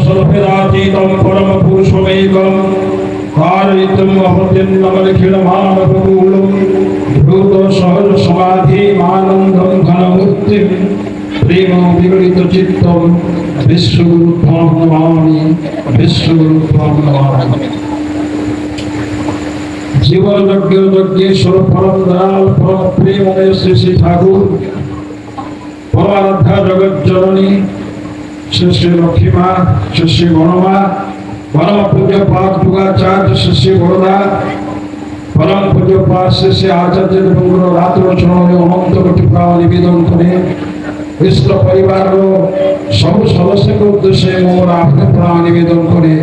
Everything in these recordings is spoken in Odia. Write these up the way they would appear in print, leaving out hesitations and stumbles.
सर्वदातीतं परम पुरुषमेकं कारयितुम् अहतिन्नमनिखिलमानवपूर्णं भूत सहज समाधिमानन्दं घनमूर्तिं प्रेम विगलित चित्तं विश्वगुरुत्वं नमामि विश्वगुरुत्वं नमामि। जीवन यज्ञ यज्ञेश्वर परम दयाल परम प्रेममय श्री श्री ठाकुर परमाराध्या जगत जननी श्री श्री लक्ष्मी माँ श्री श्री गणमा परम पूज्य पाद युगाचार्य श्री श्री बड़दा परम पूज्य पाद श्री श्री आचार्य देवगुरु रात्र चरण अनंत कोटि प्रणाम निवेदन करे इष्ट परिवार सब सदस्य के उद्देश्य मोर आपने प्रणाम निवेदन करे।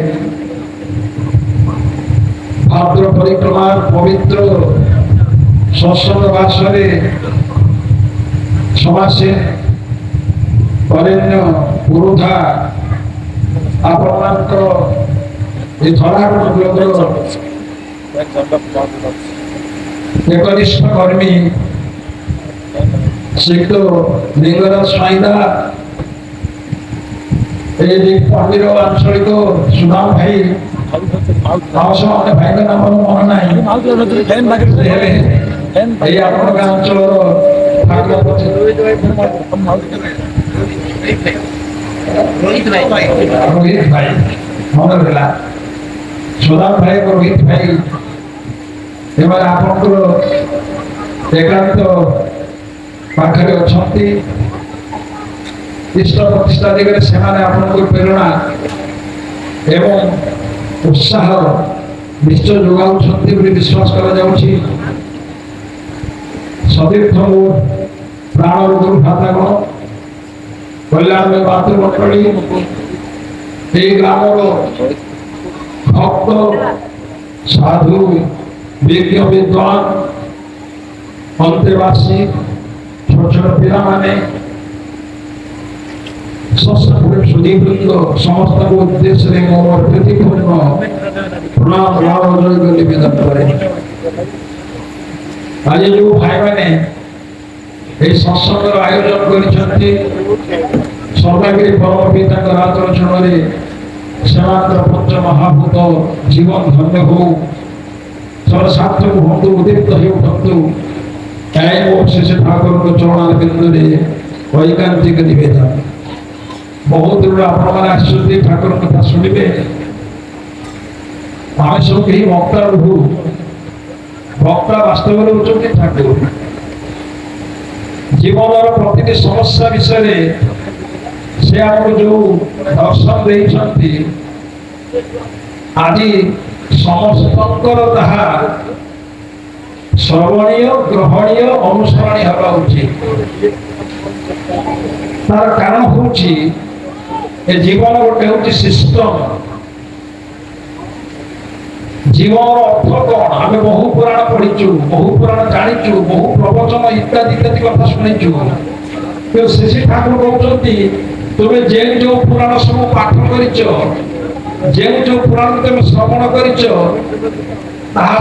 भाद्र परिक्रमार पवित्र सत्संग बासरे समासे वरेण्य पुरोधा आपणकर ए धरागुण एकनिष्ठ कर्मी श्रीयुक्त लिंगराज स्वाईदा पंडित आंचलिक सुदाम भाई भाई नाम मन ना अंचल रोहित भाई मन रहा सुदाम भाई रोहित भाई एकांत पाखे अच्छा इष्ट प्रतिष्ठा दिगरे से प्रेरणा एवं उत्साह निश्चय जोगाऊ विश्वास करा सतीर्थ प्राण गुरु भ्रातागण कल्याण मातृमंडली ग्रामर भक्त साधु विज्ञ विद्वान अंतेवासी छोट छोट पिला माने सुदीवृंद समस्त उद्देश्य मोर प्रीतिपूर्ण प्रणाम निवेदन करे। आज जो भाई मैंने सत्संग आयोजन कर सर्वागिरी परम पिता रात्र चरण पंच महाभूत जीवन धन्य हो सार्थक बंधु उदीप्त हो शेष ठाकुर चरण बिंदु वैकांतिक निवेदन बहुत दूर आपने ठाकुर कथा शुणे आम सब कहीं वक्ता रुहू वक्ता वास्तव होती ठाकुर जीवन प्रति समस्या विषय से आमको जो दर्शन देती आज समस्त श्रवणीय ग्रहणीय अनुसरणीय हवा उचित तार कारण हूँ जीवन गोटे हूँ सिस्टम जीवन अर्थ कौन आम बहु पुराण पढ़ीचु बहु पुराण जाचु बहु प्रवचन इत्यादि इत्यादि कथा शुणीचु तो श्री ठाकुर कहते तुम्हें जे जो पुराण सब पाठ कर जो पुराण तुम श्रवण कर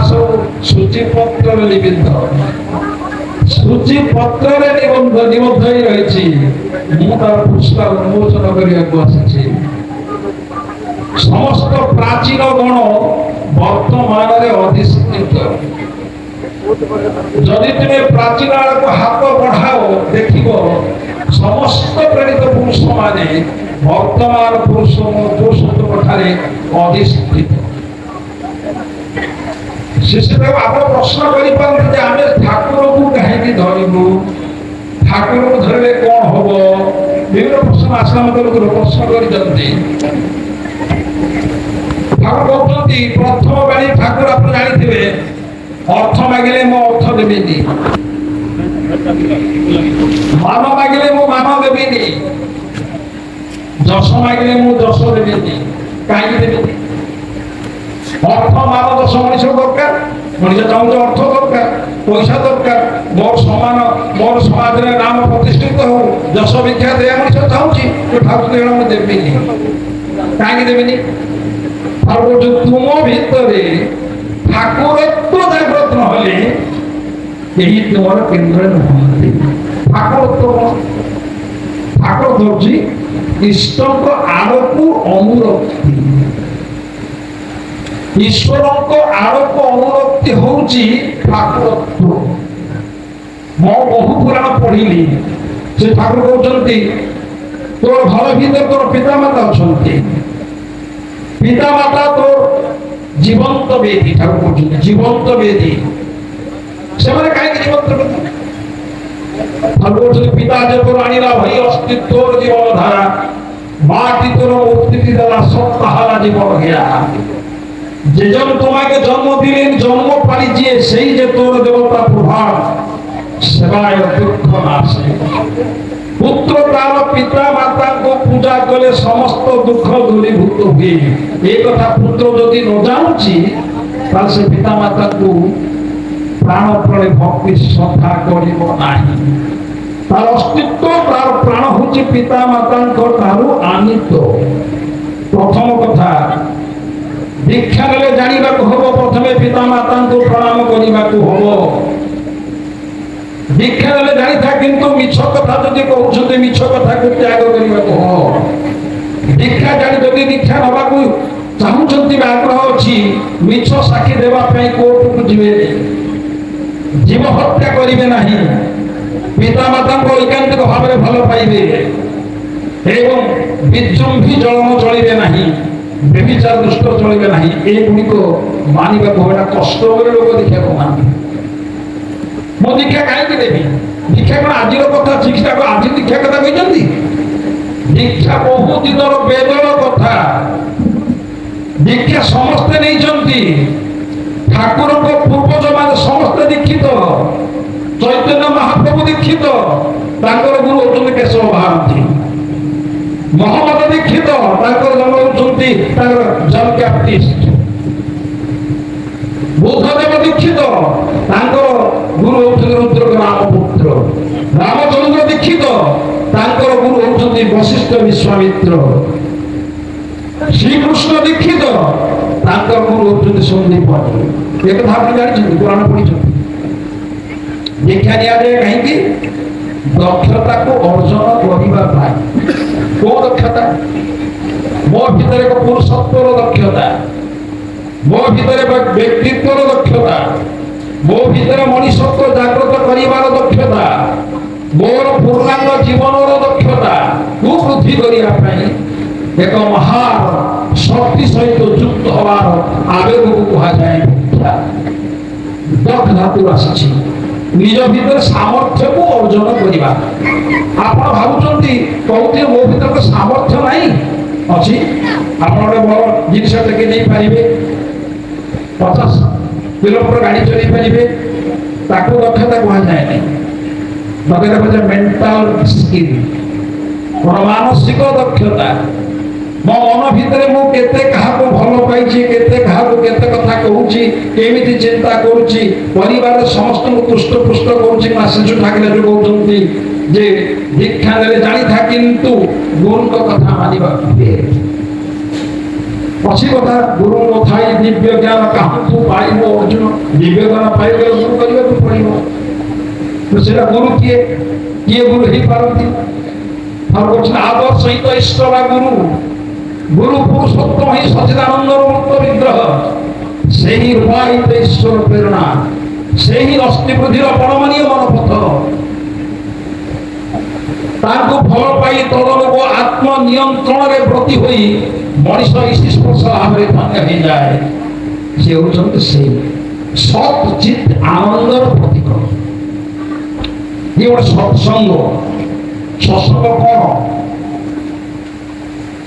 सब सूचीपत्र निबद्ध सूचीपत्र निबद्ध रही पुस्तक उन्मोचन करने समस्त प्राचीन गण वर्तमान अधिष्ठित जदि तुम्हें प्राचीन को हाथ बढ़ाओ देख समस्त प्रेरित पुरुष माने वर्तमान पुरुषोत्तम ठारे अधिष्ठित आप प्रश्न करें ठाकुर को कहीं धरबू ठाकुर को धरले कौन हम विभिन्न प्रश्न आसला प्रश्न कर ठाकुर कहते प्रथम बाणी ठाकुर आप जानी अर्थ मागिले मो अर्थ देवी मान मागिले मो मान देवी जश मागिले मो जश देवी कहीं देवी अर्थ मान दश मनीष दरकार मनीष चाहूँ अर्थ दरकार पैसा दरकार मोर समान मोर समाज में नाम प्रतिष्ठित हो जश विख्यात मनीष चाहूँगी तो ठाकुर देवी कहीं देवी तुम भितर ठाकुरत्व जागृत नही तुम केन्द्र नुहति ठाकुरत्व ठाकुर धरछि इष्ट आड़ को अमूल ଈଶ୍ୱରଙ୍କ ଆଡ଼କୁ ଅନୁରକ୍ତି ହଉଛି ଠାକୁରତ୍ୱ। ମୁଁ ବହୁ ପୁରାଣ ପଢିଲି, ସେ ଠାକୁର କହୁଛନ୍ତି ତୋର ଘର ଭିତରେ ତୋର ପିତାମାତା ଅଛନ୍ତି, ପିତାମାତା ତୋର ଜୀବନ୍ତ ବେଦୀ। ଠାକୁର କହୁଛନ୍ତି ଜୀବନ୍ତ ବେଦୀ, ସେମାନେ କାହିଁକି ଜୀବନ୍ତ ବେଦୀ? ଠାକୁର କହୁଛନ୍ତି ପିତା যে তোর আনিলা ভাই অস্তিত্বর জীবন ধারা, মাটি তোর মূর্তি দ্বারা সত্তাহারা জীবন ঘেরা। যেজন তোমাকে জন্ম দিলেন, জন্ম পালিয়ে সেই যে তোর দেবতা প্রভাব, সেবায় দুঃখ নাশে। পুত্র তার পিতা মাতাকে পূজা কলে সমস্ত দুঃখ দূরীভূত হুয়ে। এই কথা পুত্র যদি ন জানুছি, তাহলে সে পিতা মাতাকে প্রাণপ্রণে ভক্তি শ্রদ্ধা করিব ନାହିଁ। তার অস্তিত্ব, তার প্রাণ হচ্ছে পিতা মাতাঙ্ক ঠারু আনিত। প্রথম কথা দীক্ষা নেলে জানিବାକୁ হব, প্রথমে পিতা মাতাঙ্কু প্রণাম করিବାକୁ হব। দীক্ষা নেলে জানিথা, কিন্তু মিছ কথা যদি কହୁଛନ୍ତି মিছ কথাକୁ ত্যাଗ କରିବାକୁ হব। দীক্ষা জানি যদি দীক্ষা নেବାକୁ ଚାହୁଁଛନ୍ତି ବା ଆଗ୍ରହ ଅଛି, ମିଛ ସାକ୍ଷୀ ଦେବା ପାଇଁ କୋର୍ଟକୁ ଯିବେ, জীব হত্যা করিবে নাহি, পিতা মাতাঙ্ক ঐকান্তিক ভাবে ভাল পাইবে এবং বিজৃম্ভি জলম চলিবে নাহি, বেবিচার দুষ্ট চলিবে নাহি। এইগুলিক মানিବାକୁ এটা কষ্ট করে লোক দীক্ষা করুনাহাନ୍ତି। ମୁଁ ଦୀକ୍ଷା କାହିଁକି ଦେବି? ଦୀକ୍ଷା କଣ ଆଜିର କଥା? ଶିକ୍ଷାକୁ ଆଜି ଦୀକ୍ଷା କଥା କହିଛନ୍ତି? ଦୀକ୍ଷା ବହୁ ଦିନର ବେଦର କଥା। ଦୀକ୍ଷା ସମସ୍ତେ ନେଇଛନ୍ତି। ଠାକୁରଙ୍କ ପୂର୍ବଜ ମାନେ ସମସ୍ତେ ଦୀକ୍ଷିତ। ଚୈତନ୍ୟ ମହାପ୍ରଭୁ ଦୀକ୍ଷିତ, ତାଙ୍କର ଗୁରୁ ହଉଛନ୍ତି କେଶବ ମହାରଥୀ। ମହମ୍ମଦ ଦୀକ୍ଷିତ, ତାଙ୍କର ଜନ୍ମ ହଉଛନ୍ତି ତାଙ୍କର ଜନ୍ ବ୍ୟାପ୍ଟିଷ୍ଟ। ବୁଦ୍ଧଦେବ ଦୀକ୍ଷିତ, ତାଙ୍କର ଗୁରୁ ହଉଛନ୍ତି ରୁଦ୍ରକ ରାମପୁତ୍ର। ରାମଚନ୍ଦ୍ର ଦୀକ୍ଷିତ, ତାଙ୍କର ଗୁରୁ ହଉଛନ୍ତି ବଶିଷ୍ଠ ବିଶ୍ୱାମିତ୍ର। ଶ୍ରୀକୃଷ୍ଣ ଦୀକ୍ଷିତ, ତାଙ୍କର ଗୁରୁ ହଉଛନ୍ତି ସନ୍ଦୀପ। ଏ କଥା ଆପଣ ଜାଣିଛନ୍ତି, ପୁରାଣ ପଢିଛନ୍ତି। ଦୀକ୍ଷା ନିଆଯାଏ କାହିଁକି? ଦକ୍ଷତାକୁ ଅର୍ଜନ କରିବା ପାଇଁ। କୋଉ ଦକ୍ଷତା? ମୋ ଭିତରେ ଏକ ପୁରୁଷତ୍ୱର ଦକ୍ଷତା, ମୋ ଭିତରେ ବ୍ୟକ୍ତିତ୍ୱର ଦକ୍ଷତା, ମୋ ଭିତରେ ମଣିଷତ୍ୱ ଜାଗ୍ରତ କରିବାର ଦକ୍ଷତା, ମୋର ପୂର୍ଣ୍ଣାଙ୍ଗ ଜୀବନର ଦକ୍ଷତାକୁ ବୃଦ୍ଧି କରିବା ପାଇଁ ଏକ ମହାନ ଶକ୍ତି ସହିତ ଯୁକ୍ତ ହବାର ଆବେଗକୁ କୁହାଯାଏ ଦୀକ୍ଷା। ଦକ୍ଷ ଧାତୁରୁ ଆସିଛି, ନିଜ ଭିତରେ ସାମର୍ଥ୍ୟକୁ ଅର୍ଜନ କରିବା। ଆପଣ ଭାବୁଛନ୍ତି କହୁଥିବେ ମୋ ଭିତରେ ସାମର୍ଥ୍ୟ ନାହିଁ? ଅଛି। ଆପଣ ଗୋଟେ ବଡ଼ ଜିନିଷ ଟେକି ନେଇପାରିବେ, 50 କିଲୋମିଟର ଗାଡ଼ି ଚଲେଇ ପାରିବେ, ତାକୁ ଦକ୍ଷତା କୁହାଯାଏ ନାହିଁ। ଦକ୍ଷତା କୁହାଯାଏ ମେଣ୍ଟାଲ ସ୍କିଲ୍, ମାନସିକ ଦକ୍ଷତା। ମୋ ମନ ଭିତରେ ମୁଁ କେତେ କାହାକୁ ଭଲ ପାଇଛି, କେତେ କାହାକୁ କେତେ କଥା କହୁଛି, କେମିତି ଚିନ୍ତା କରୁଛି, ପରିବାରରେ ସମସ୍ତଙ୍କୁ ପୃଷ୍ଠ କରୁଛି। ଶିଶୁ ଠାକୁର ଯୋଉ କହୁଛନ୍ତି ଯେ ଦୀକ୍ଷା ନେଲେ ଜାଣିଥା, କିନ୍ତୁ ଗୁରୁଙ୍କ କଥା ମାନିବାକୁ ହୁଏ। ଅଛି କଥା, ଗୁରୁ ନଥାଇ ଦିବ୍ୟ ଜ୍ଞାନ କାହାକୁ ପାଇବ ଅର୍ଜୁନ। ଦିବ୍ୟ ଜ୍ଞାନ ପାଇଗଲେ ଗୁରୁ କରିବାକୁ ପଡ଼ିବ। ସେଟା ଗୁରୁ କିଏ? କିଏ ଗୁରୁ ହେଇପାରନ୍ତି? ଆଦର ସହିତ ଇଷ୍ଟ ବା ଗୁରୁ। গুরু পুরুষোত্তম হি সচিদানন্দর মুক্ত বিগ্রহ, সেই রূপায়িত ঈশ্বর প্রেরণা, সেই অস্থিবৃদ্ধির পরমাণীয় মনপথ। তাকে ফল পাই তদলোক আত্মনিয়ন্ত্রণে ব্রতী হই মଣିষ ଈଶ୍ୱର ଭାବରେ ଧନ୍ୟ ହେଇଯାଏ। ସେ ହେଉଛନ୍ତି ସେଇ ସତ୍ ଚିତ୍ ଆନନ୍ଦର ପ୍ରତୀକ। ଇଏ ଗୋଟେ ସତ୍ସଙ୍ଗ। ସତ୍ସଙ୍ଗ କଣ?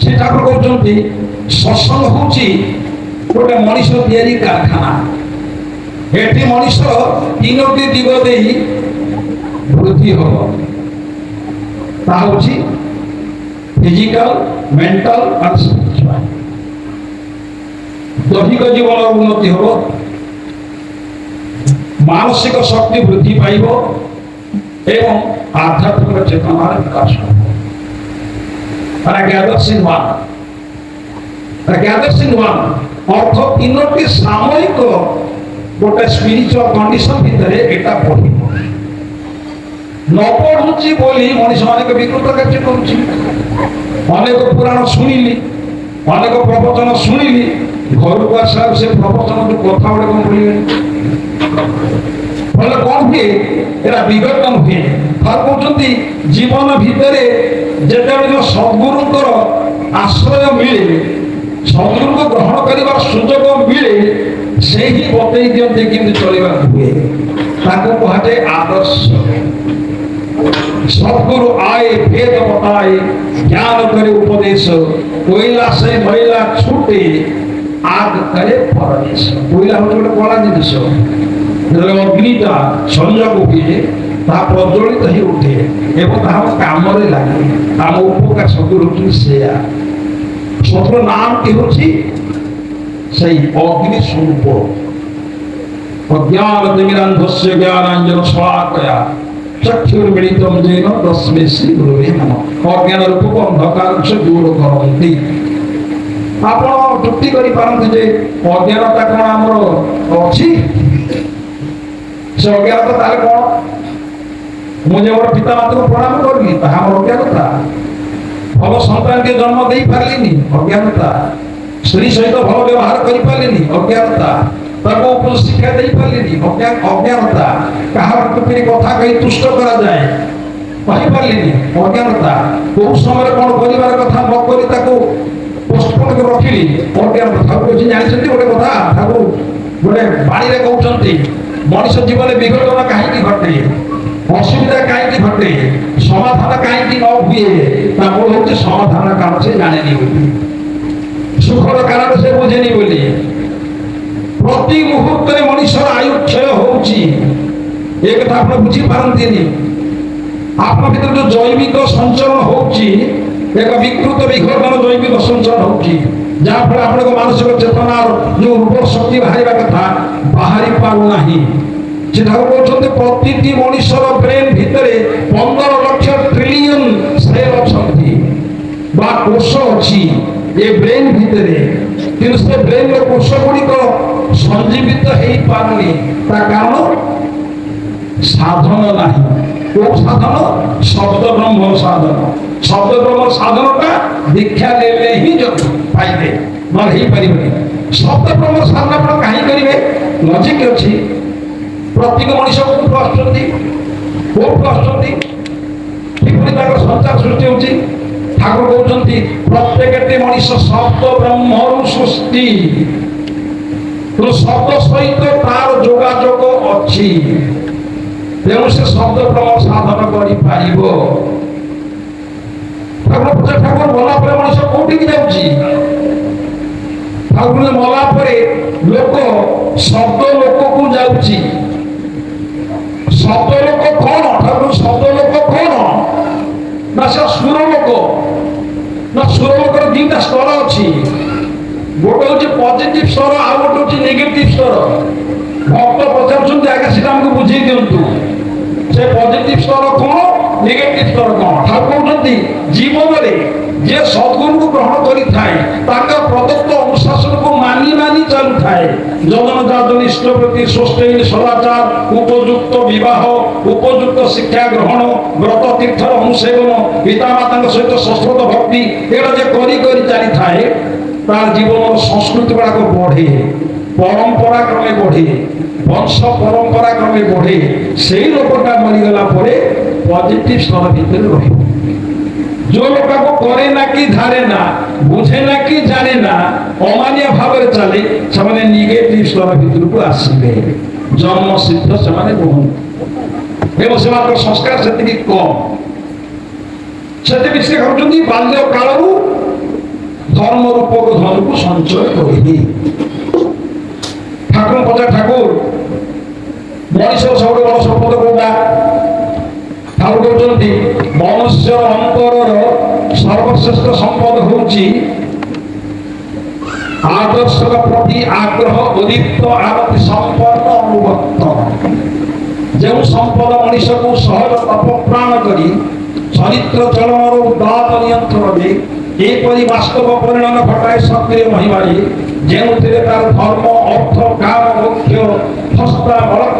ସେ ଠାକୁର କହୁଛନ୍ତି ସତ୍ସଙ୍ଗ ହଉଛି ଗୋଟେ ମଣିଷ ତିଆରି କାରଖାନା। ଏଠି ମଣିଷ 3ଟି ଦିଗ ଦେଇ ବୃଦ୍ଧି ହବ। ତା ହଉଛି ଫିଜିକାଲ, ମେଣ୍ଟାଲ ଆଣ୍ଡ ସ୍ପିରିଚୁଆଲ। ଦୈହିକ ଜୀବନର ଉନ୍ନତି ହବ, ମାନସିକ ଶକ୍ତି ବୃଦ୍ଧି ପାଇବ ଏବଂ ଆଧ୍ୟାତ୍ମିକ ଚେତନାର ବିକାଶ ହେବ। অর্থ 3টি সাময়িক গোটে স্পিরিচুয়াল কন্ডিশন ভিতরে এটা পড়িব। ন পড়ুছি বলি মনিষ অনেক বিকৃত কার্য করছি। অনেক পুরাণ শুনিলি, অনেক প্রবচন শুনিলি, ଘରକୁ ଆସିଲା ସେ ପ୍ରବଚନ କଥା ଗୋଟେ କଣ କହିବେ ଫଳରେ କଣ ହୁଏ ଏଟା ବିଘଟନ ହୁଏ। ତାର କହୁଛନ୍ତି ଜୀବନ ଭିତରେ ଯେତେବେଳେ ସଦ୍ଗୁରୁଙ୍କର ଆଶ୍ରୟ ମିଳେ, ସଦ୍ଗୁରୁଙ୍କୁ ଗ୍ରହଣ କରିବାର ସୁଯୋଗ ମିଳେ, ସେହି ବତେଇ ଦିଅନ୍ତି କେମିତି ଚଳିବାକୁ ହୁଏ। ତାକୁ କୁହାଯାଏ ଆଦର୍ଶ। सदगुरु आए भेद बताए ज्ञान करे उपदेश, कोयला से मैला छूटे आग करे परदेश। कोयला हूँ गोटे कला जिनिस, अग्निटा संयोग हुए ता प्रज्वलित ही उठे एवं ताहा काम लगे। आम उपकार सदगुरु सेया सदगुरु नाम की होची सही अग्नि स्वरूप। अज्ञान तिमिरान्धस्य ज्ञानाञ्जन शलाकया चक्षुर्मिलितं येन तस्मै श्री गुरुवे नमः। अज्ञान रूप अंधकार से दूर करती। आप चुक्ति करी पारंती जे अज्ञानता कौन आमर अच्छी से अज्ञानता ताले कौन मुझे मोर पिता माता को प्रणाम करली ताहा मोर अज्ञानता। भल संतान के जन्म दे पारलिनी अज्ञानता। स्त्री सहित भल व्यवहार करि पारलिनी अज्ञानता। ताको शिक्षा दे पारलिनी अज्ञानता। कहार टुपी कथा कही तुष्ट करा जाए कहि पारलिनी अज्ञानता। को समय कोन परिवार कथा न करी ताको पोस्टपोन के रखिली अज्ञानता। ताको जे जानिसथि गोटे कथा ताको गोटे बाणी रे कहउचंती मनुष्य जीवन विघटन काहे की घटे, असुविधा काहे की घटे, समाधान काहे की न हुए, ताको होचे समाधान कारण से जानेनी बोली, सुखर कारण से बुझेनी बोली। प्रति मुहूर्त मनुष्य आयु क्षय होउची एक कथा आप बुझी पारंतीनी। आप भीतर जो जैविक संचरण होउची एक विकृत विघटन जैविक संचरण होउची जहाँ फल आप मानसिक चेतना जो उर्वर शक्ति बाहर कथा बाहरी पारु नाही। कहते प्रति मनुष्यर ब्रेन भितर 15 लाख ट्रिलियन सेल अच्छा कोष अच्छी ये ब्रेन भितर कि से ब्रेन कोष गुड़िक संजीवित हो पारनी कारण साधन नहीं। को साधन शब्द ब्रह्म साधन। शब्द ब्रह्म साधनटा दीक्षा ले ही जो पाइबे न हो पारे। शब्द ब्रह्म साधन आप कहीं करेंगे लजिक अच्छी। प्रत्येक मनुष्य कौटू आसुँच संचार सृष्टि होती। ठाकुर कहते प्रत्येक मनुष्य शब्द ब्रह्म सृष्टि शब्द सहित तार जोगाजोग अच्छी तेणु से शब्द ब्रह्म साधन कर ठाकुर मला मनुष्य कौटी जाऊँगी ठाकुर मला लोक शब्द लोक को जाऊँगी। शब्द लोक कौन ठाकुर शब्द लोक कौन ना से सुर लोक ना सुर लोकर दुईटा स्तर अच्छी गोटे हूँ पॉजिटिव स्तर आ गोटे हूँ नेगेटिव स्तर। भक्त पचार आगे से बुझे दिंतु से पॉजिटिव स्तर कौन नेगेटिव स्तर कौन। ठाकुर कहते जीवन में जे सद्गुरु को ग्रहण करी प्रदत्त अनुशासन को मानी मानी चलू थाए जन जातन इष्ट प्रति स्वस्थ सदाचार उपयुक्त विवाह उपयुक्त शिक्षा ग्रहण व्रत तीर्थर अनुसेवन पितामाता सहित संस्कृत भक्ति एटा जे करी करी चली थाए तार जीवन संस्कृति गुड़ाक बढ़े परंपरा क्रमे बढ़े वंश परंपरा क्रमे बढ़े से लोकटा मरीगला पॉजिटिव स्तर भीतर रही। जो लोक को करे ना कि धारे ना बुझे ना कि जाने ना अमानिया भाव चले से निगेटिव स्तर भीतर को आसवे जन्म सिद्ध से संस्कार से कम से बाल्य काल धर्म रूपक धन को संचय करी। ठाकुर पचा ठाकुर मनुष्य सब बड़ संपद कौटा ठाकुर कहते मनुष्य अंतर सर्वश्रेष्ठ संपद होची आदर्श प्रति आग्रह उदित आरती संपन्न अनुभक्त जो संपद मनुष्य को सहज तपप्राण करी चरित्र चलन उदात नियंत्रण दे एपरी वास्तव परिणाम घटाए सक्रिय महिमारी जो तार धर्म अर्थ काम मुख्य हस्ता बलक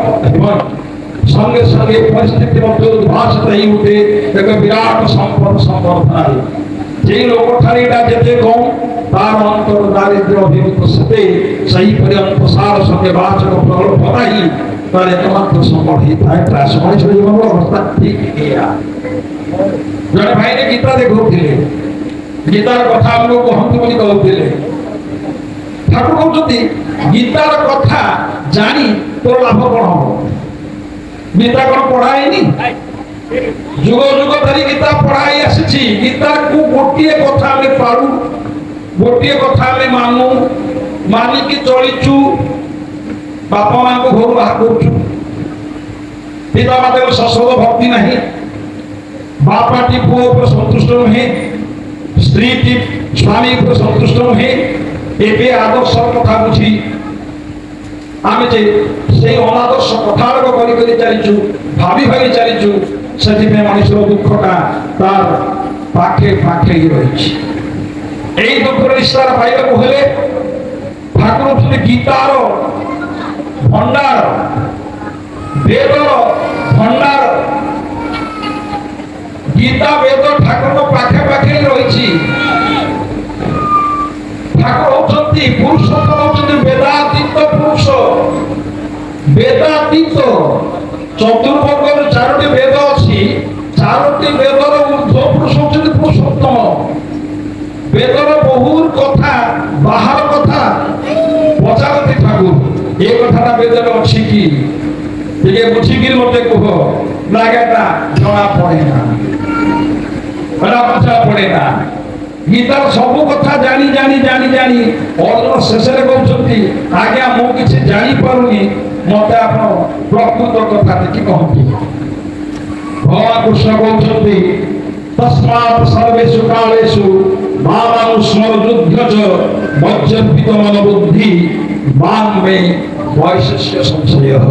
संगे संगे परिस्थिति उद्भासित ही उठे एक विराट संपद संवर्धना जे लोक ठारे जेते कम तार अंतर दारिद्र অভিভূত সেতে সেইপରି অন্তସାর সঙ্গে বাচক প্রলোভ ନାହିଁ তার একমাত্র সম্বল ହେଇଥାଏ ତ୍ରାସ। ମଣିଷ ଜୀବନର ଅବସ୍ଥା ଠିକ ଏଇଆ। ଜଣେ ଭାଇରେ ଗୀତା ଦେଖାଉଥିଲେ, ଗୀତାର କଥା ଆମକୁ କହନ୍ତୁ ବୋଲି କହୁଥିଲେ। ଠାକୁର କହୁଛନ୍ତି ଗୀତାର କଥା ଜାଣି ତୋର ଲାଭ କଣ ହବ? ଗୀତା କଣ ପଢା ହେଇନି? ଯୁଗ ଯୁଗ ଧରି ଗୀତା ପଢା ହେଇ ଆସିଛି। ଗୀତାକୁ ଗୋଟିଏ କଥା ଆମେ ପାଳୁ, ଗୋଟିଏ କଥା ଆମେ ମାନୁ, ମାନିକି ଚଳିଛୁ। ବାପା ମାଙ୍କୁ ଘରୁ ବାହାର କରୁଛୁ, ପିତା ମାତାଙ୍କ ଶାଶ୍ୱତ ଭକ୍ତି ନାହିଁ, ବାପାଟି ପୁଅ ଉପରେ ସନ୍ତୁଷ୍ଟ ନୁହେଁ, ସ୍ତ୍ରୀଟି ସ୍ୱାମୀ ଉପରେ ସନ୍ତୁଷ୍ଟ ନୁହେଁ। ଏବେ ଆଦର୍ଶ କଥା ବୁଝି ଆମେ ଯେ ସେଇ ଅନାଦର୍ଶ କଥାରକ କରି କରି ଚାଲିଛୁ, ଭାବି ଭାବି ଚାଲିଛୁ। ସେଥିପାଇଁ ମଣିଷର ଦୁଃଖଟା ତାର ପାଖେ ପାଖେ ରହିଛି। এই দুঃখের নিস্তার পাইବାକୁ ହେଲେ ଠାକୁର ହଉଛନ୍ତି ଗୀତାର ଭଣ୍ଡାର, ବେଦର ଭଣ୍ଡାର। ଗୀତା ବେଦ ଠାକୁରଙ୍କ ପାଖେ ପାଖେ ରହିଛି। ଠାକୁର ହଉଛନ୍ତି ପୁରୁଷୋତ୍ତମ, ହଉଛନ୍ତି ବେଦାତୀତ ପୁରୁଷ। ବେଦାତୀତ ଚତୁର୍ବର୍ଗରେ 4ଟି ବେଦ ଅଛି, 4ଟି ବେଦର ঊর্ধ্ব ପୁରୁଷ ହଉଛନ୍ତି ପୁରୁଷୋତ୍ତମ। বেদর বহুর কথা, বাহার কথা পচারতি ঠাকুর এ কথাটা বেদরে ଅଛି কি? ଟିକେ ବୁଝିକିରି ମତେ କୁହ। ଲାଗାଟା ଜଣା ପଡେ ନା, ବୁଝା ପଡେ ନା। ଗୀତାର ସବୁ କଥା ଜାଣି ଜାଣି ଜାଣି ଜାଣି ଅର୍ଜୁନ ଶେଷରେ କହୁଛନ୍ତି ଆଜ୍ଞା ମୁଁ କିଛି ଜାଣିପାରୁନି, ମତେ ଆପଣ ପ୍ରକୃତ କଥା ଦେଖି କହନ୍ତି। ଭଗବାନ କୃଷ୍ଣ କହୁଛନ୍ତି তস্মাৎ সর্বেষু কালেষু মামানুস্মর যুদ্ধচ মজ্জর্পিত মনোবুদ্ধি মাং মে বৈশস্য সংশয়ঃ।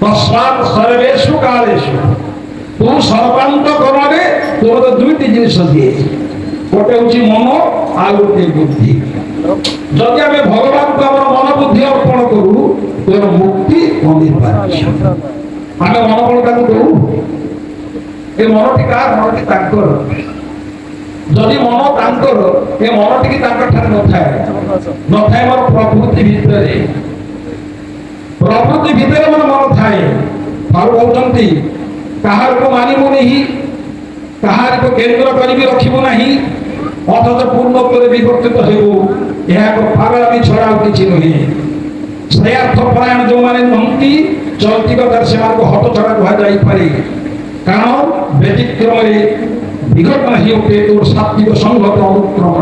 তস্মাৎ সর্বেষু কালেষু, তু সর্বান্তকরণে তোর দুইটি জিনিস দিয়েছে, গোটে হচ্ছে মন আর গোটে বুদ্ধি। যদি আমি ভগবানকে আমার মন বুদ্ধি অর্পণ করু তোর মুক্তি অনিবার্য। আমি মনোবলটাকে দেবু, ଏ ମନଟି କାହାର? ମନଟି ତାଙ୍କର। ଯଦି ମନ ତାଙ୍କର, ଏ ମନଟି ତାଙ୍କ ଠାରେ ନଥାଏ, ନଥାଏ ମୋର ପ୍ରକୃତି ଭିତରେ। ପ୍ରକୃତି ଭିତରେ ମୋର ମନ ଥାଏ। ଆଉ କହୁଛନ୍ତି କାହାକୁ ମାନିବୁ ନାହିଁ, କାହାକୁ କେନ୍ଦ୍ର କରିବି ରଖିବୁ ନାହିଁ, ଅଥଚ ପୂର୍ଣ୍ଣତ୍ୱରେ ବିବର୍ତ୍ତିତ ହେବୁ। ଏହା ଏକ ପାଗଳାମି ଛଡ଼ା ଆଉ କିଛି ନୁହେଁ। ଶ୍ରେୟାର୍ଥ ପରାୟଣ ଯେଉଁମାନେ ନୁହନ୍ତି, ଚୈତିକ କଥାରେ ସେମାନଙ୍କୁ ହତଛଡ଼ା କୁହାଯାଇପାରେ। କାରଣ ବ୍ୟତିକ୍ରମରେ ବିଘଟନ ହେଇ ଉଠେ তোর ସାତ୍ବିକ ସଂଘତ ଅନୁକ୍ରମଣ।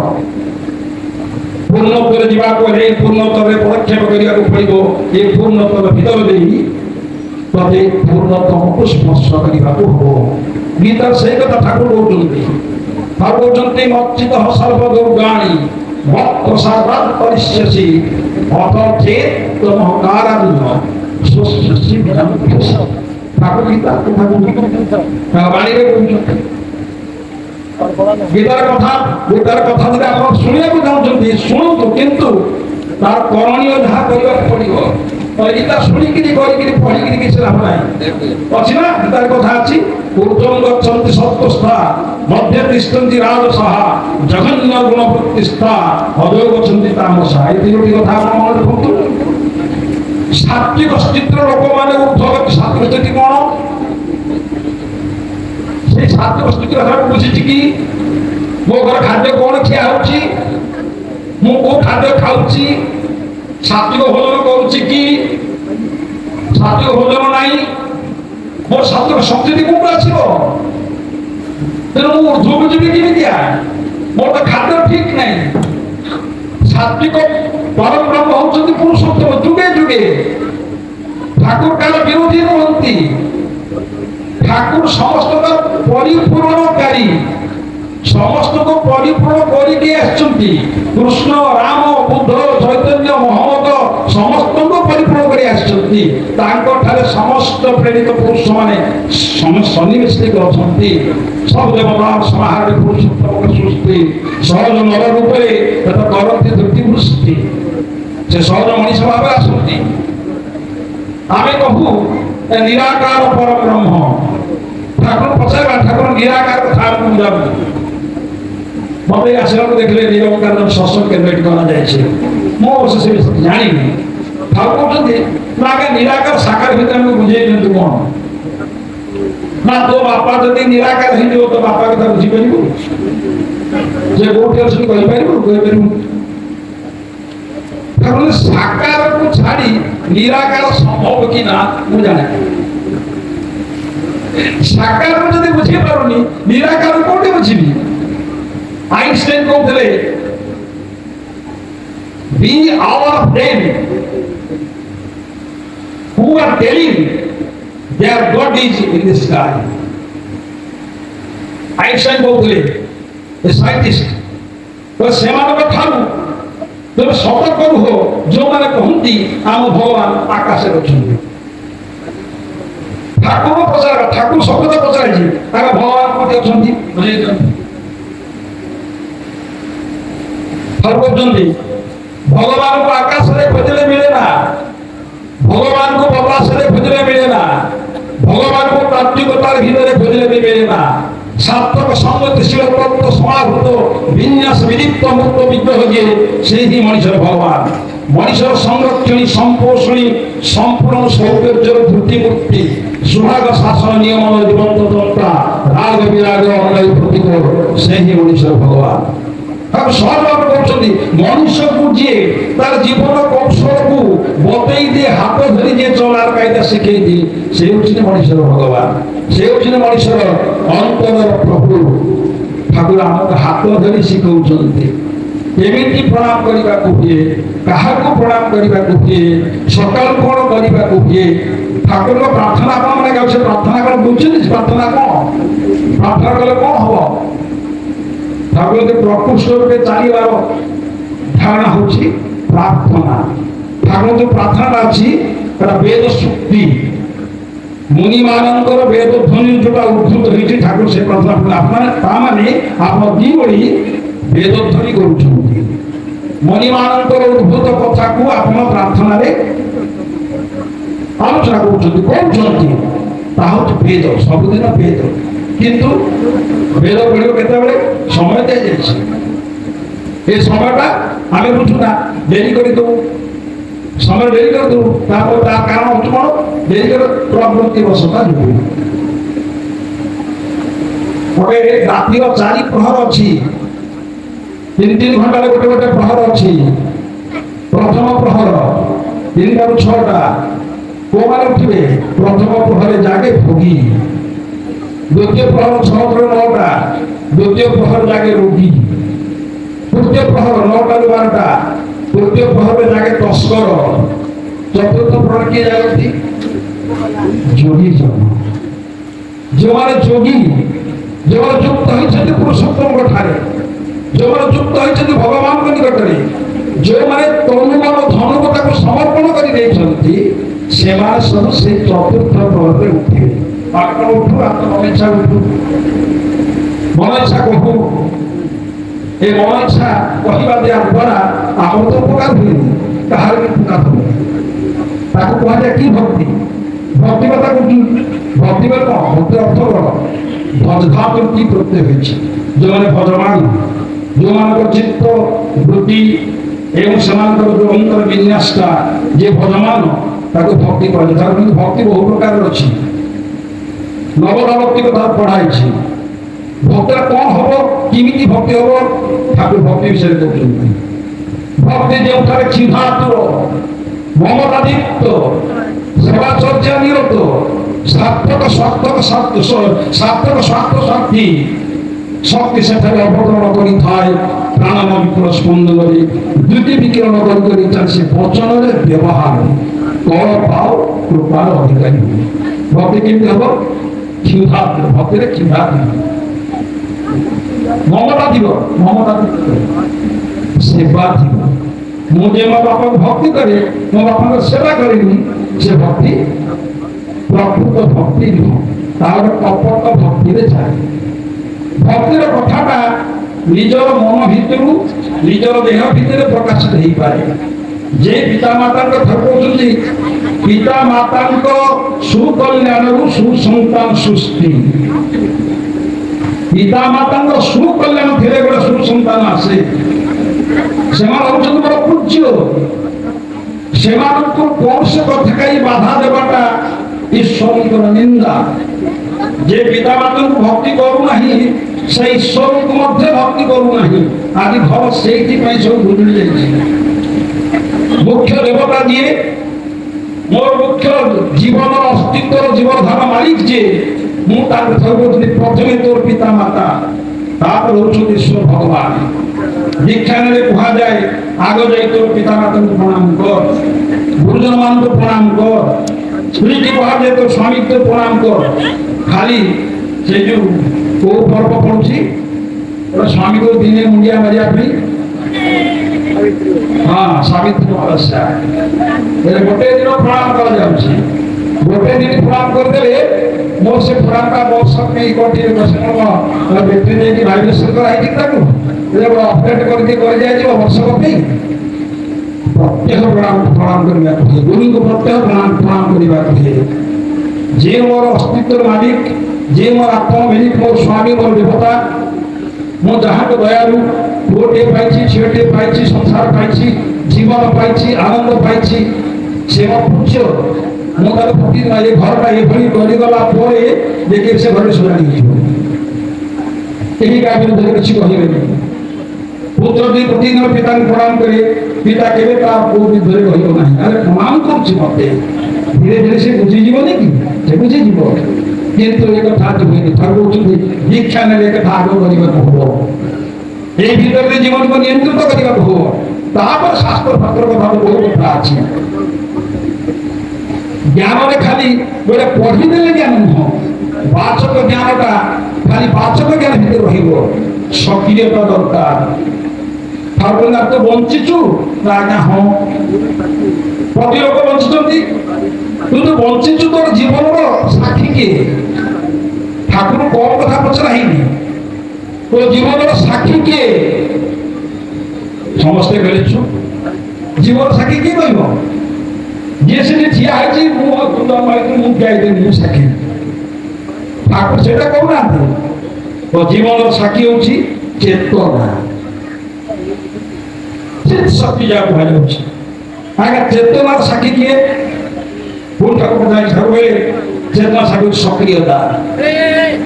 ପୂର୍ଣ୍ଣତ୍ୱରେ ଯିବାକୁ ହେଲେ ପୂର୍ଣ୍ଣତ୍ୱରେ ପଦକ୍ଷେପ କରିବାକୁ ପଡ଼ିବ। ଏ ପୂର୍ଣ୍ଣତ୍ୱର ଭିତର ଦେଇ ତତେ ପୂର୍ଣ୍ଣତମକୁ ସ୍ପର୍ଶ କରିବାକୁ ହବ। ଗୀତାର ସେଇ କଥା ଠାକୁର କହୁଛନ୍ତି। ଠାକୁର କହୁଛନ୍ତି ମଚ୍ଚିତ ସର୍ବଦୁର୍ଗାଣୀ ମତ୍ପ୍ରସାଦାତ୍ ପରିଷ୍ୟସି ଅତ ଚେତ୍ ତମହଙ୍କାରାନ୍ୟ ସ୍ୱସ୍ୟସି ବିନାମୁଖ୍ୟସ। ଠାକୁର ଗୀତା ବାଣୀରେ କହୁଛନ୍ତି। ଗୀତାର କଥା ଯଦି ଆପଣ ଶୁଣିବାକୁ ଚାହୁଁଛନ୍ତି ଶୁଣନ୍ତୁ, କିନ୍ତୁ ତାର କରଣୀୟ ଯାହା କରିବାକୁ ପଡିବ। ଗୀତା ଶୁଣିକିରି କରିକିରି ପଢିକିରି କିଛି ଲାଭ ନାହିଁ। ଅଛି ନା ଗୀତାର କଥା ଅଛି, ଊର୍ଦ୍ଧ୍ୱଂ ଗଚ୍ଛନ୍ତି ସତ୍ତ୍ୱସ୍ଥା ମଧ୍ୟ ତିଷ୍ଠନ୍ତି ରାଜସଃ ଜଘନ୍ୟ ଗୁଣବୃତ୍ତିସ୍ଥା ଅଧୋ ଗଚ୍ଛନ୍ତି ତାମସଃ। এই ତିନୋଟି କଥା ଆପଣ ମନେ ରଖନ୍ତୁ। ସାତ୍ବିକ ସ୍ଥିତିର ଲୋକମାନେ ଊର୍ଦ୍ଧ୍ୱଗତି। ସାତ୍ବିକ ସ୍ଥିତି କଣ? সেই ସାତ୍ବିକ ସ୍ଥିତି କଥା ବୁଝିଛି କି? ମୋ ଘର ଖାଦ୍ୟ କଣ ଖିଆ ହଉଛି, ମୁଁ କୋଉ ଖାଦ୍ୟ ଖାଉଛି, ସାତ୍ବିକ ଭୋଜନ କରୁଛି କି ସାତ୍ବିକ ଭୋଜନ ନାହିଁ, ମୋର ସାତ୍ବିକ ଶକ୍ତି କୋଉଠୁ ଆସିବ? ତେଣୁ ମୁଁ ଊର୍ଦ୍ଧ୍ୱକୁ ଯିବି କେମିତିଆ? ମୋର ତ ଖାଦ୍ୟ ଠିକ ନାହିଁ। ସାତ୍ବିକ ପରବ୍ରହ୍ମ ହଉଛନ୍ତି ପୁରୁଷୋତ୍ତମ। ଯୁଗେ ଯୁଗେ ଠାକୁର କାହାର ବିରୋଧୀ ନୁହନ୍ତି। ଠାକୁର ସମସ୍ତଙ୍କ ପରିପୂର୍ଣ୍ଣକାରୀ, ସମସ୍ତଙ୍କୁ ପରିପୂର୍ଣ୍ଣ କରିକି ଆସିଛନ୍ତି। କୃଷ୍ଣ, ରାମ, ବୁଦ୍ଧ, ଚୈତନ୍ୟ, ମହମ୍ମଦ ସମସ୍ତଙ୍କୁ ପରିପୂର୍ଣ୍ଣ କରି ଆସିଛନ୍ତି। ତାଙ୍କ ଠାରେ ସମସ୍ତ ପ୍ରେରିତ ପୁରୁଷ ମାନେ ସନ୍ନିବେଶିତ ଅଛନ୍ତି। ସବୁ ଦେବତା ସମାହାରରେ ପୁରୁଷୋତ୍ତମଙ୍କ ସୃଷ୍ଟି। ସହଜ ନର ରୂପରେ କରନ୍ତି ଧୃତି ବୃଷ୍ଟି। ସେ ସହଜ ମଣିଷ ଭାବେ ଆସନ୍ତି। ଆମେ କହୁ ନିରାକାର ପରବ୍ରହ୍ମ। ଠାକୁର ପଚାରିବା ଠାକୁର ନିରାକାର କଥା ଆମକୁ ବୁଝାନ୍ତୁ। ମତେ ଆସିବାକୁ ଦେଖିଲେ ନିରବକାର ଶସ୍ୟ କେନ୍ଦ୍ର ଏଠି କରାଯାଇଛି। ମୁଁ ଅବଶ୍ୟ ସେ ବିଷୟରେ ଜାଣିନି। ଠାକୁର କହୁଛନ୍ତି ନା ଆଜ୍ଞା ନିରାକାର ସାକାର ଭିତରେ ଆମକୁ ବୁଝେଇ ଦିଅନ୍ତୁ କଣ ନା ତୋ ବାପା ଯଦି ନିରାକାର ହେଇଯିବ ତୋ ବାପା କଥା ବୁଝିପାରିବୁ ଯେ କୋଉଠି ଅଛନ୍ତି କହିପାରିବୁ। ଠାକୁର ସାକାରକୁ ଛାଡି ନିରାକାର ସମ୍ଭବ କି ନା ମୁଁ ଜାଣେ। ସାକାରକୁ ଯଦି ବୁଝିପାରୁନି ନିରାକାର କୋଉଠି ବୁଝିବି? ଆଇନଷ୍ଟାଇନ କହୁଥିଲେ be our friend who are telling their God is in the sky. Einstein କହୁଥିଲେ ଏ ସାଇଣ୍ଟିଷ୍ଟ ତ ସେମାନଙ୍କ ଠାରୁ ତେବେ ସତର୍କ ରୁହ ଯୋଉମାନେ କହନ୍ତି ଆମ ଭଗବାନ ଆକାଶରେ ଅଛନ୍ତି। ଠାକୁର ପଚାର ଠାକୁର ସତତ ପଚାରିଛି ତାଙ୍କ ଭଗବାନ କୋଉଠି ଅଛନ୍ତି ବୁଝେଇ ଦିଅନ୍ତି। କହୁଛନ୍ତି ଭଗବାନଙ୍କୁ ଆକାଶରେ ଖୋଜିଲେ ମିଳେ ନା, ଭଗବାନଙ୍କୁ ବତାସରେ ଖୋଜିଲେ ମିଳେ ନା, ଭଗବାନଙ୍କୁ ତାତ୍ତ୍ୱିକତାର ଭିତରେ ଖୋଜିଲେ ବି ମିଳେ ନା। ସାର୍ଥକ ସଂଗତିଶୀଳ ତତ୍ତ୍ୱ ସମାହୃତ ବିନ୍ୟାସ ବିଦୀପ୍ତ ମୁକ୍ତ ବିଗ୍ରହ ଯିଏ ସେ ହିଁ ମଣିଷର ଭଗବାନ। ମଣିଷର ସଂରକ୍ଷଣୀ ସମ୍ପୋଷଣୀ ସମ୍ପୂର୍ଣ୍ଣ ସୌନ୍ଦର୍ଯ୍ୟର ଧୃତିମୂର୍ତ୍ତି ସୁହାଗ ଶାସନ ନିୟମନ ଜୀବନ୍ତ ତନ୍ତା ରାଗ ବିରାଗ ଅନୟ ପ୍ରତୀକ ସେ ହିଁ ମଣିଷର ଭଗବାନ। ସହଜ ଭାବରେ କହୁଛନ୍ତି ମଣିଷକୁ ଯିଏ ତାର ଜୀବନ କୌଶଳକୁ ବତେଇ ଦିଏ, ହାତ ଧରି ଯିଏ ଚଳାର କାଇଦା ଶିଖେଇ ଦିଏ ସେ ହଉଛନ୍ତି ମଣିଷର ଭଗବାନ, ସେ ହଉଛନ୍ତି ମଣିଷର ଅନ୍ତରର ପ୍ରଭୁ। ଠାକୁର ଆମକୁ ହାତ ଧରି ଶିଖଉଛନ୍ତି କେମିତି ପ୍ରଣାମ କରିବାକୁ ହୁଏ, କାହାକୁ ପ୍ରଣାମ କରିବାକୁ ହୁଏ, ସକାଳୁ କଣ କରିବାକୁ ହୁଏ। ଠାକୁରଙ୍କ ପ୍ରାର୍ଥନା ଆପଣ ମାନେ ଗାଉଛେ ପ୍ରାର୍ଥନା କଣ ବୁଝୁଛନ୍ତି? ପ୍ରାର୍ଥନା କଣ? ପ୍ରାର୍ଥନା କଲେ କଣ ହବ? ଠାକୁର ପ୍ରକୃଷ୍ଟ ରୂପେ ଚାଲିବାର ଧାରଣା ହଉଛି ପ୍ରାର୍ଥନା। ଠାକୁର ଯୋଉ ପ୍ରାର୍ଥନାଟା ଅଛି ସେଟା ବେଦ ଶକ୍ତି ମୁନି ମାନଙ୍କର ବେଦ ଧ୍ୱନି ଯୋଉଟା ଉଦ୍ଧୃତ ହେଇଛି ଠାକୁର ସେ ପ୍ରାର୍ଥନା ତାମାନେ ଆପଣ ଦି ଓଳି ବେଦ ଧ୍ୱନି କରୁଛନ୍ତି। ମୁନି ମାନଙ୍କର ଉଦ୍ଭୂତ କଥାକୁ ଆପଣ ପ୍ରାର୍ଥନାରେ ଆଲୋଚନା କରୁଛନ୍ତି କହୁଛନ୍ତି ତାହା ହଉଛି ବେଦ, ସବୁଦିନ ବେଦ। କିନ୍ତୁ ବେଦ ପଢିବ କେତେବେଳେ? ସମୟ ଦିଆଯାଇଛି। ଏ ସମୟଟା ଆମେ ବୁଝୁ ନା, ଡେରି କରିଦେଉ, ସମୟ ଡେରି କରିଦେଉ। ତାପରେ ତାର କାରଣ ହଉଛି କଣ? ଡେରି କରି ପ୍ରବୃତ୍ତି ବଶତା ଯୋଗୁଁ। ଗୋଟେ ରାତିର 4 ପ୍ରହର ଅଛି, 3 ଘଣ୍ଟାରେ ଗୋଟେ ପ୍ରହର ଅଛି। ପ୍ରଥମ ପ୍ରହର 3ଟାରୁ 6ଟା କୋଉମାନେ ଉଠିବେ? ପ୍ରଥମ ପ୍ରହରେ ଜାଗେ ଭୋଗୀ, ଦ୍ୱିତୀୟ ପ୍ରହର 6ଟାରୁ 9ଟା, ଦ୍ୱିତୀୟ ପ୍ରହର ଜାଗେ ରୋଗୀ, ତୃତୀୟ ପ୍ରହର 9ଟାରୁ 12ଟା, ତୃତୀୟ ପ୍ରହରରେ ଜାଗେ ତସ୍କର, ଚତୁର୍ଥ ପ୍ରହର କିଏ ଜାଗନ୍ତି? ଯୋଗୀ ଜନ। ଯେଉଁମାନେ ଯୋଗୀ, ଯେଉଁମାନେ ଯୁକ୍ତ ହୋଇଛନ୍ତି ପୁରୁଷୋତ୍ତମଙ୍କ ଠାରେ, ଯେଉଁମାନେ ଯୁକ୍ତ ହୋଇଛନ୍ତି ଭଗବାନଙ୍କ ନିକଟରେ, ଯେଉଁମାନେ ତନୁମନ ଧନକୁ ତାକୁ ସମର୍ପଣ କରି ଦେଇଛନ୍ତି ସେମାନେ ସବୁ ସେ ଚତୁର୍ଥ ପ୍ରହରରେ ଉଠିବେ। ଆପଣ ଉଠୁ, ଆପଣ ମନ ଇଚ୍ଛା ଉଠୁ, ମନ ଇଚ୍ଛା କହୁ। ଏ ମନ ଇଚ୍ଛା କହିବା ଦ୍ୱାରା ଆମର ତ ଉପକାର ହୁଏନି, କାହାର ବି ଉପକାର ହୁଏ। ତାକୁ କୁହାଯାଏ କି ଭକ୍ତି? ଭକ୍ତି କଥା କହୁଛୁ। ଭକ୍ତି କଣ? ଭକ୍ତିର ଅର୍ଥ କଣ? ଭଜଧାତୁ କି ପ୍ରତ୍ୟୟ ହୋଇଛି। ଯେଉଁମାନେ ଭଜମାନ, ଯେଉଁମାନଙ୍କ ଚିତ୍ତ ବୃତ୍ତି ଏବଂ ସେମାନଙ୍କର ଯୋଉ ଅନ୍ତର ବିନ୍ୟାସଟା ଯେ ଭଜମାନ ତାକୁ ଭକ୍ତି କୁହାଯାଏ। ତାର କିନ୍ତୁ ଭକ୍ତି ବହୁ ପ୍ରକାରର ଅଛି। ନବଦା ଭକ୍ତି କଥା ପଢା ହେଇଛି। ଭକ୍ତିରେ କଣ ହବ, କେମିତି ଭକ୍ତି ହବ ଠାକୁର ଭକ୍ତି ବିଷୟରେ କହୁଛନ୍ତି। ଭକ୍ତି ଯେଉଁଠାରେ କ୍ଷୀଣାତୁର, ମମତାଦୀପ୍ତ, ସେବାଚର୍ଯ୍ୟା ନିରତ, ସାର୍ଥକ ସ୍ୱାର୍ଥ ଶକ୍ତି ଶକ୍ତି ସେଠାରେ ଅବତରଣ କରିଥାଏ। ପ୍ରାଣନ ବିପୁଳ ସ୍ପନ୍ଦନରେ ଦ୍ୟୁତି ବିକିରଣ କରି ଚାଲିଛି ବଚନରେ ବ୍ୟବହାର କଳ ପାଉ କୃପାର ଅଧିକାରୀ ହୁଏ। ଭକ୍ତି କେମିତି ହବ? କ୍ଷୁଧା, ଭକ୍ତିରେ କ୍ଷୁଧା ଥିବ, ମମତା ଥିବ, ସେବା ଥିବ। ମୁଁ ଯେ ମୋ ବାପାଙ୍କୁ ଭକ୍ତି କରେ, ମୋ ବାପାଙ୍କ ସେବା କରିନି, ସେ ଭକ୍ତି ପ୍ରକୃତ ଭକ୍ତି ନୁହଁ, ତାର କପଟ ଭକ୍ତିରେ ଯାଏ। ଭକ୍ତିର କଥାଟା ନିଜର ମନ ଭିତରୁ ନିଜର ଦେହ ଭିତରେ ପ୍ରକାଶିତ ହେଇପାରେ। ଯେ ପିତାମାତାଙ୍କ କଥା କହୁଛନ୍ତି ପିତାମାତାଙ୍କ ସୁକଲ୍ୟାଣରୁ ସୁସନ୍ତାନ ସୃଷ୍ଟି। ପିତାମାତାଙ୍କ ସୁକଲ୍ୟାଣ ଥିଲେ ଗୋଟେ ସୁସନ୍ତାନ ଆସେ, ସେମାନେ ହଉଛନ୍ତି ବଡ ପୂଜ୍ୟ। ସେମାନଙ୍କୁ କୌଣସି କଥା କହି ବାଧା ଦେବାଟା ଈଶ୍ୱରଙ୍କର ନିନ୍ଦା। ଯେ ପିତାମାତାଙ୍କୁ ଭକ୍ତି କରୁନାହିଁ ସେ ଈଶ୍ୱରଙ୍କୁ ମଧ୍ୟ ଭକ୍ତି କରୁନାହିଁ। ଆଜି ଘର ସେଇଥିପାଇଁ ସବୁ ଭୁଲି ଯାଇଛି। ମୁଖ୍ୟ ଦେବତା ଯିଏ, ମୋର ମୁଖ୍ୟ ଜୀବନର ଅସ୍ତିତ୍ୱର ଜୀବନଧାର ମାଲିକ ଯିଏ, ମୁଁ ତାଙ୍କ କହୁଥିଲି ପ୍ରଥମେ ତୋର ପିତା ମାତା, ତାପରେ ହଉଛନ୍ତି ଈଶ୍ୱର ଭଗବାନ। ଦୀକ୍ଷା ନେଲେ କୁହାଯାଏ ଆଗ ଯାଇ ତୋର ପିତା ମାତାଙ୍କୁ ପ୍ରଣାମ କର, ଗୁରୁଜନ ମାନଙ୍କୁ ପ୍ରଣାମ କର, ସ୍ତ୍ରୀକି କୁହାଯାଏ ତୋର ସ୍ୱାମୀକୁ ପ୍ରଣାମ କର। ଖାଲି ସେ ଯୋଉ କୋଉ ପର୍ବ ପଡୁଛି ସ୍ୱାମୀକୁ ଦିନେ ମୁଣ୍ଡିଆ ମାରିବା ପାଇଁ, ହଁ ସାବିତ୍ରୀ ଅମାବାସ୍ୟା, ଗୋଟେ ଦିନ ପ୍ରଣାମ କରାଯାଉଛି। ଗୋଟେ ଦିନ ପ୍ରଣାମ କରିଦେଲେ ମୋର ସେ ପ୍ରଣାମଟା ବର୍ଷ ପାଇଁ ଗୋଟିଏ ବେଟ୍ରି ଦେଇକି ଭାଇବ୍ରେସନ କରାହେଇଛି, ତାକୁ ଅପଡେଟ କରିକି କରିଦିଆଯିବ ବର୍ଷକ ପାଇଁ। ପ୍ରତ୍ୟେକ ପ୍ରଣାମ କରିବାକୁ ହୁଏ, ଗୁରୁଙ୍କୁ ପ୍ରତ୍ୟେକ ପ୍ରଣାମ କରିବାକୁ ହୁଏ। ଯିଏ ମୋର ଅସ୍ତିତ୍ୱର ମାଲିକ, ଯିଏ ମୋର ଆତ୍ମ ମାଲିକ, ମୋର ସ୍ୱାମୀ, ମୋର ଦେବତା, ମୁଁ ଯାହାକୁ ଦୟାରୁ ପୁଅଟିଏ ପାଇଛି, ଝିଅଟିଏ ପାଇଛି, ସଂସାର ପାଇଛି, ଜୀବନ ପାଇଛି, ଆନନ୍ଦ ପାଇଛି, ସେ ମୋ ପୂଜ୍ୟ। ମୁଁ ତାକୁ ପ୍ରତିଦିନ ଏ ଘରଟା ଏଭଳି କରିଗଲା ପରେ ଦେଖିବି ସେ ଘରେ ସୁଧାରି ହେଇଯିବ। କେହି କାହା ବିରୁଦ୍ଧରେ କିଛି କହିବେନି। ପୁତ୍ର ଯଦି ପ୍ରତିଦିନ ପିତାଙ୍କୁ ପ୍ରଣାମ କରେ, ପିତା କେବେ ତା ପୁଅ ବିରୁଦ୍ଧରେ କହିବ ନାହିଁ, ଆରେ ପ୍ରଣାମ କରୁଛି ମତେ। ଧୀରେ ଧୀରେ ସେ ବୁଝିଯିବନି କି? ସେ ବୁଝିଯିବ। କିନ୍ତୁ ଏ କଥା ହୁଏନି। ଥରେ କହୁଛନ୍ତି ଦୀକ୍ଷା ନେଲେ ଏ କଥା ଆଗ କରିବାକୁ ହବ, এই ভিতরে জীবনকে নিয়ন্ত্রিত କରିବାକୁ হব। ତାପରେ ଶାସ୍ତ୍ର ଶାସ୍ତ୍ର କଥା ବହୁତ କଥା ଅଛି। ଜ୍ଞାନରେ ଖାଲି ଗୋଟେ ପଢିଦେଲେ ଜ୍ଞାନ ନୁହଁ, ବାଚକ ଜ୍ଞାନଟା ଖାଲି ବାଚକ ଜ୍ଞାନ ଭିତରେ ରହିବ, ସକ୍ରିୟତା ଦରକାର। ଠାକୁର ତ ବଞ୍ଚିଛୁ ନା? ଆଜ୍ଞା ହଁ। ପ୍ରତି ଲୋକ ବଞ୍ଚିଛନ୍ତି, କିନ୍ତୁ ବଞ୍ଚିଛୁ ତୋର ଜୀବନର ସାକ୍ଷୀ କିଏ? ଠାକୁର କଣ କଥା ପଚରା ହେଇନି, ତୋ ଜୀବନର ସାକ୍ଷୀ କିଏ? ସମସ୍ତେ କହିଛୁ ଜୀବନ ସାକ୍ଷୀ କିଏ କହିବ? ଯିଏ ସେଠି ଠିଆ ହେଇଛି, ମୁଁ ଠିଆ ହେଇଥିଲି, ମୁଁ ସାକ୍ଷୀ। ଠାକୁର ସେଇଟା କହୁନାହାନ୍ତି। ତୋ ଜୀବନର ସାକ୍ଷୀ ହଉଛି ଚେତନା, ଚିତ୍ ଶକ୍ତି ଯାହା କୁହାଯାଉଛି। ଆଜ୍ଞା ଚେତନାର ସାକ୍ଷୀ କିଏ? ପୁଣି ଠାକୁର ଯାଇ ଚେତନା ସାକ୍ଷୀ ସକ୍ରିୟତା।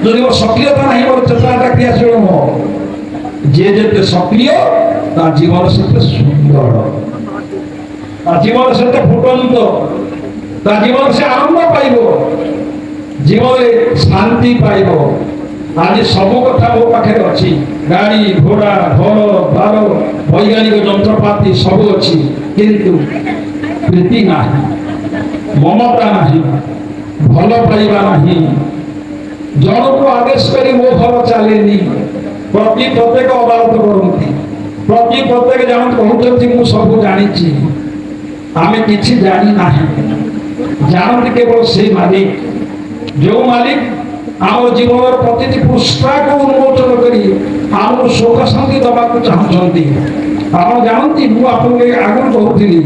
ଯଦି ମୋର ସକ୍ରିୟତା ନାହିଁ, ମୋର ଚେତନାଟା କ୍ରିୟାଶୀଳ ନୁହଁ। ଯିଏ ଯେତେ ସକ୍ରିୟ ତା ଜୀବନ ସେତେ ସୁନ୍ଦର, ତା ଜୀବନ ସେତେ ଫୁଟନ୍ତ, ତା ଜୀବନ ସେ ଆନନ୍ଦ ପାଇବ, ଜୀବନରେ ଶାନ୍ତି ପାଇବ। ଆଜି ସବୁ କଥା ମୋ ପାଖରେ ଅଛି, ଗାଡ଼ି ଘୋଡ଼ା, ଘର ଦ୍ୱାର, ବୈଜ୍ଞାନିକ ଯନ୍ତ୍ରପାତି ସବୁ ଅଛି, କିନ୍ତୁ ପ୍ରୀତି ନାହିଁ, ମମତା ନାହିଁ, ଭଲ ପାଇବା ନାହିଁ। ଜଣକୁ ଆଦେଶ କରି ମୋ ଘର ଚାଲେନି। ପ୍ରତ୍ୟେକ ଅଦାଲତ କରନ୍ତି, ପ୍ରତ୍ୟେକ କହୁଛନ୍ତି ମୁଁ ସବୁ ଜାଣିଛି। ଆମେ କିଛି ଜାଣି ନାହିଁ, ଜାଣନ୍ତି କେବଳ ସେଇ ମାଲିକ, ଯୋଉ ମାଲିକ ଆମ ଜୀବନର ପ୍ରତିଟି ପୃଷ୍ଠାକୁ ଉନ୍ମୋଚନ କରି ଆମକୁ ସୁଖ ଶାନ୍ତି ଦେବାକୁ ଚାହୁଁଛନ୍ତି। ଆପଣ ଜାଣନ୍ତି, ମୁଁ ଆପଣଙ୍କୁ ଆଗରୁ କହୁଥିଲି,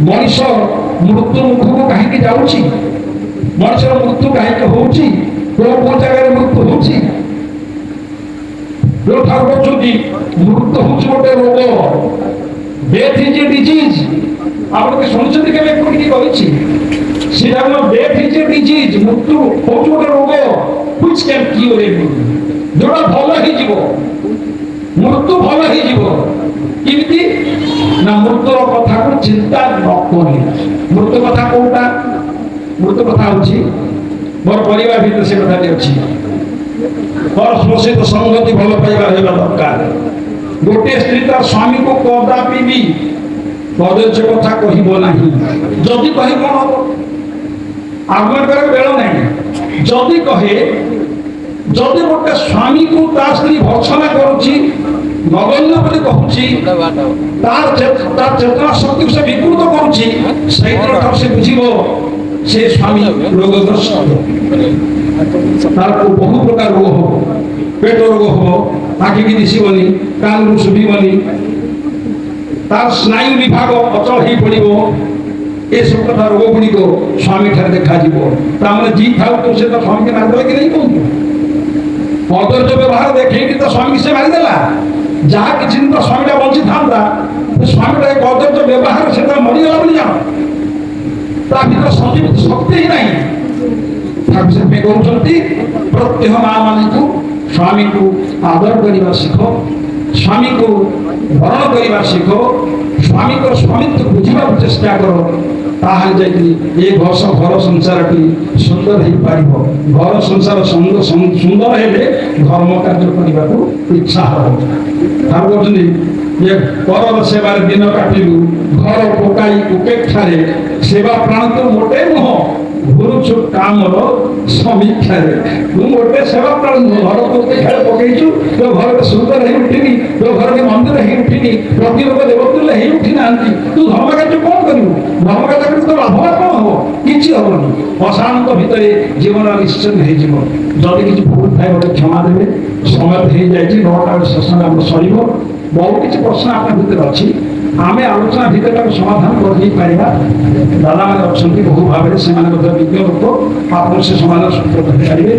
ମଣିଷ ମୃତ୍ୟୁ ମୁଖକୁ କାହିଁକି ଯାଉଛି, ମଣିଷର ମୃତ୍ୟୁ କାହିଁକି ହଉଛି, କୋଉ କୋଉ ଜାଗାରେ ମୃତ୍ୟୁ ହଉଛି? ଯୋଉଠାରୁ କହୁଛନ୍ତି ମୃତ୍ୟୁ ହଉଛି ଗୋଟେ ରୋଗ, ଡେଥ୍ ଇଜ ଏ ଡିଜିଜ। ଆପଣ କି ଶୁଣିଛନ୍ତି କେବେ କୋଉଠି କହିଛି? ସେଟା ଡେଥ୍ ଇଜ ଏ ଡିଜିଜ, ମୃତ୍ୟୁ ହଉଛି ଗୋଟେ ରୋଗ, which can cure everything, ଯୋଉଟା ଭଲ ହେଇଯିବ, ମୃତ୍ୟୁ ଭଲ ହେଇଯିବ। କେମିତି ନା ମୃତ୍ୟୁର କଥାକୁ ଚିନ୍ତା ନ କରି। ମୃତ୍ୟୁ କଥା କୋଉଟା? ମୃତ୍ୟୁ କଥା ହଉଛି ମୋର ପରିବାର ଭିତରେ ସେ କଥାଟି ଅଛି। ପରସ୍ପର ସହିତ ସଂଗତି ଭଲ ପାଇବା ରହିବା ଦରକାର। ଗୋଟିଏ ସ୍ତ୍ରୀ ତାର ସ୍ୱାମୀକୁ କଦାପି ବି କଦର୍ଯ୍ୟ କଥା କହିବ ନାହିଁ। ଯଦି କହି କଣ ହବ? ଆର୍ଗୁମେଣ୍ଟ କରିବାକୁ ବେଳ ନାହିଁ। ଯଦି କହେ, ଯଦି ଗୋଟେ ସ୍ୱାମୀକୁ ତା ସ୍ତ୍ରୀ ଭର୍ସନା କରୁଛି, ନଗଣ୍ୟ ବୋଲି କହୁଛି, ତାର ଚେତନା ଶକ୍ତିକୁ ସେ ବିକୃତ କରୁଛି, ସେଇଦିନ ଠାରୁ ସେ ବୁଝିବ ସେ ସ୍ୱାମୀ ରୋଗଗ୍ରସ୍ତ। ତାର ବହୁ ପ୍ରକାର ରୋଗ ହବ, ପେଟ ରୋଗ ହବ, ଆଖିକି ଦିଶିବନି, କାନକୁ ଶୁଭିବନି, ତାର ସ୍ନାୟୁ ବିଭାଗ ଅଚଳ ହେଇ ପଡ଼ିବ। ଏସବୁ କଥା ରୋଗ ଗୁଡ଼ିକ ସ୍ୱାମୀ ଠାରେ ଦେଖାଯିବ। ତାମାନେ ଜି ଥାଉ ତ ସେ ତ ସ୍ୱାମୀକି ମାରିଦେବେ କି ନାହିଁ କୁହନ୍ତୁ? କଦର୍ଯ୍ୟ ବ୍ୟବହାର ଦେଖେଇକି ତ ସ୍ୱାମୀ ସେ ମାରିଦେଲା। ଯାହା କିଛି ଦିନ ତ ସ୍ୱାମୀଟା ବଞ୍ଚିଥାନ୍ତା, ସ୍ୱାମୀଟା ଏ କଦର୍ଯ୍ୟ ବ୍ୟବହାର ସେଟା ମରିଗଲା ବୋଲି ଜାଣ। ତା ଭିତରେ ସଞ୍ଜୀବିତ ଶକ୍ତି ହିଁ ନାହିଁ। ଠାକୁର ସେଥିପାଇଁ କହୁଛନ୍ତି ପ୍ରତ୍ୟହ ମା ମାନଙ୍କୁ ସ୍ୱାମୀଙ୍କୁ ଆଦର କରିବା ଶିଖ, ସ୍ୱାମୀଙ୍କୁ ଭରଣ କରିବା ଶିଖ, ସ୍ୱାମୀଙ୍କର ସ୍ୱାମିତ୍ୱ ବୁଝିବାକୁ ଚେଷ୍ଟା କର। ତାହେଲେ ଯାଇକି ଏ ଘର ସଂସାରଟି ସୁନ୍ଦର ହେଇପାରିବ। ଘର ସଂସାର ସୁନ୍ଦର ହେଲେ ଧର୍ମ କାର୍ଯ୍ୟ କରିବାକୁ ଇଚ୍ଛା ହବ। ଠାକୁର କହୁଛନ୍ତି ଯେ ପରର ସେବାରେ ଦିନ କାଟିଲୁ, ଘର ପକାଇ ଉପେକ୍ଷାରେ, ସେବା ପ୍ରାଣ ତ ମୋଟେ ନୁହଁ, ଘୁରୁଛୁ କାମର ସମୀକ୍ଷାରେ। ତୁ ଗୋଟେ ସେବା ପ୍ରାଣ ନୁହଁ, ଘରକୁ ଉପେକ୍ଷାରେ ପକେଇଛୁ, ତୋ ଘରଟେ ସୁନ୍ଦର ହେଇ ଉଠିନି, ତୋ ଘରଟେ ମନ୍ଦିର ହେଇ ଉଠିନି, ପ୍ରତି ଲୋକ ଦେବତୁଲ୍ୟ ହେଇ ଉଠି ନାହାନ୍ତି। ତୁ ଧର୍ମ କାର୍ଯ୍ୟ କଣ କରିବୁ? ଧର୍ମ କାର୍ଯ୍ୟ କରି ତୋ ଲାଭ କଣ ହବ? କିଛି ହବନି। ଅଶାନ୍ତ ଭିତରେ ଜୀବନ ନିଶ୍ଚିନ୍ତ ହେଇଯିବ। ଯଦି କିଛି ଭୁଲ ଥାଏ ଗୋଟେ କ୍ଷମା ଦେବେ। ସମୟ ହେଇଯାଇଛି, 9ଟା ବେଳେ ସେସନ ଆମର ସରିବ। ବହୁତ କିଛି ପ୍ରଶ୍ନ ଆପଣଙ୍କ ଭିତରେ ଅଛି, ଆମେ ଆଲୋଚନା ଭିତରେ ତାକୁ ସମାଧାନ କରିଦେଇପାରିବା। ଦାଦାମାନେ ଅଛନ୍ତି ବହୁ ଭାବରେ, ସେମାନେ ମଧ୍ୟ ବିଜ୍ଞ ଲୋକ, ଆପଣ ସେ ସମାଧାନ ସୂତ୍ର କରିପାରିବେ।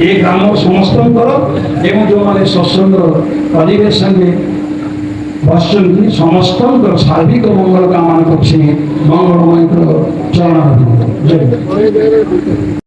ଏ ଗ୍ରାମ ସମସ୍ତଙ୍କର ଏବଂ ଯେଉଁମାନେ ସତ୍ସଙ୍ଗର ପରିବେଶରେ ବସିଛନ୍ତି ସମସ୍ତଙ୍କର ସାର୍ବିକ ମଙ୍ଗଳ କାମନା କରୁଛି। ମଙ୍ଗଳମୟଙ୍କର ଚରଣ। ଜୟ।